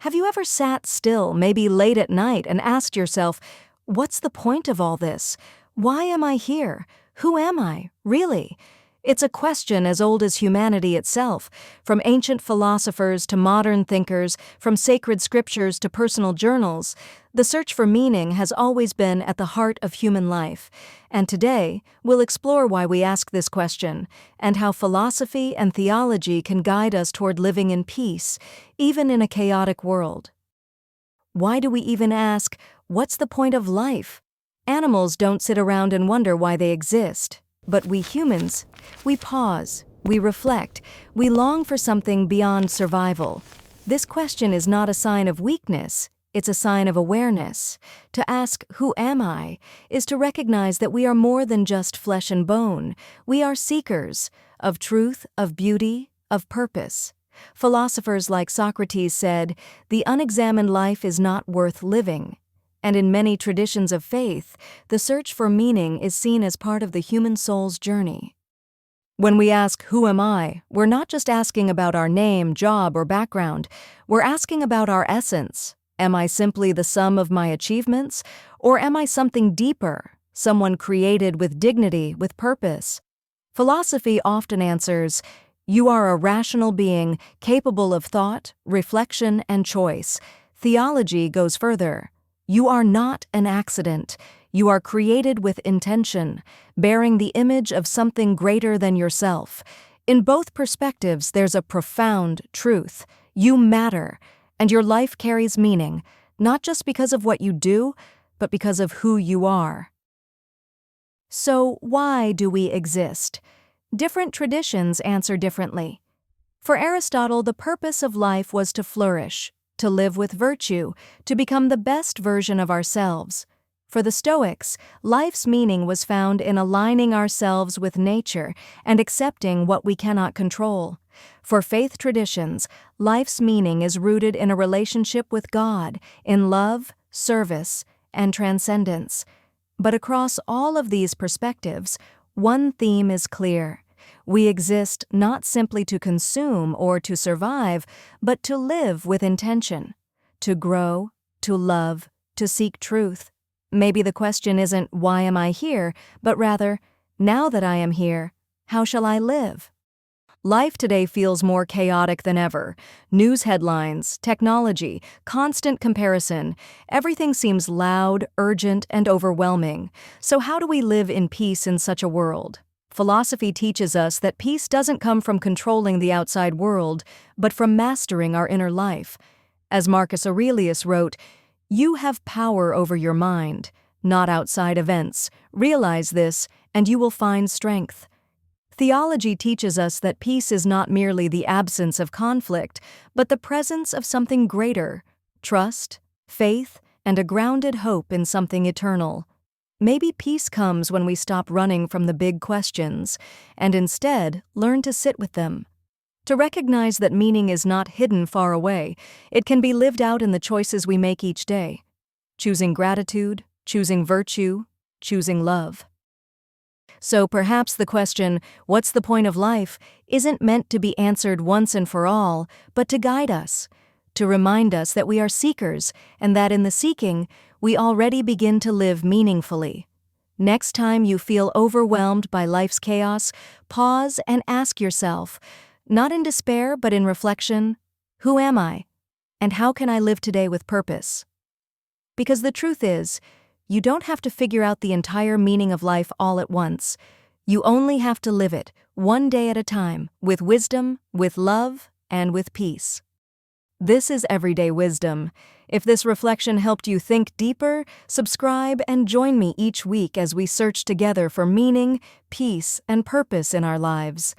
Have you ever sat still, maybe late at night, and asked yourself, what's the point of all this? Why am I here? Who am I, really? It's a question as old as humanity itself. From ancient philosophers to modern thinkers, from sacred scriptures to personal journals, the search for meaning has always been at the heart of human life. And today, we'll explore why we ask this question, and how philosophy and theology can guide us toward living in peace, even in a chaotic world. Why do we even ask, what's the point of life? Animals don't sit around and wonder why they exist. But we humans, we pause, we reflect, we long for something beyond survival. This question is not a sign of weakness, it's a sign of awareness. To ask, who am I, is to recognize that we are more than just flesh and bone. We are seekers of truth, of beauty, of purpose. Philosophers like Socrates said, "The unexamined life is not worth living." And in many traditions of faith, the search for meaning is seen as part of the human soul's journey. When we ask, who am I, we're not just asking about our name, job, or background. We're asking about our essence. Am I simply the sum of my achievements? Or am I something deeper, someone created with dignity, with purpose? Philosophy often answers, you are a rational being capable of thought, reflection, and choice. Theology goes further. You are not an accident. You are created with intention, bearing the image of something greater than yourself. In both perspectives, there's a profound truth. You matter, and your life carries meaning, not just because of what you do, but because of who you are. So, why do we exist? Different traditions answer differently. For Aristotle, the purpose of life was to flourish, to live with virtue, to become the best version of ourselves. For the Stoics, life's meaning was found in aligning ourselves with nature and accepting what we cannot control. For faith traditions, life's meaning is rooted in a relationship with God, in love, service, and transcendence. But across all of these perspectives, one theme is clear. We exist not simply to consume or to survive, but to live with intention, to grow, to love, to seek truth. Maybe the question isn't, why am I here, but rather, now that I am here, how shall I live? Life today feels more chaotic than ever. News headlines, technology, constant comparison. Everything seems loud, urgent, and overwhelming. So how do we live in peace in such a world? Philosophy teaches us that peace doesn't come from controlling the outside world, but from mastering our inner life. As Marcus Aurelius wrote, "You have power over your mind, not outside events. Realize this, and you will find strength." Theology teaches us that peace is not merely the absence of conflict, but the presence of something greater, trust, faith, and a grounded hope in something eternal. Maybe peace comes when we stop running from the big questions and instead learn to sit with them. To recognize that meaning is not hidden far away, it can be lived out in the choices we make each day. Choosing gratitude, choosing virtue, choosing love. So perhaps the question, what's the point of life, isn't meant to be answered once and for all, but to guide us, to remind us that we are seekers and that in the seeking, we already begin to live meaningfully. Next time you feel overwhelmed by life's chaos, pause and ask yourself, not in despair but in reflection, who am I? And how can I live today with purpose? Because the truth is, you don't have to figure out the entire meaning of life all at once. You only have to live it, one day at a time, with wisdom, with love, and with peace. This is Everyday Wisdom. If this reflection helped you think deeper, subscribe and join me each week as we search together for meaning, peace, and purpose in our lives.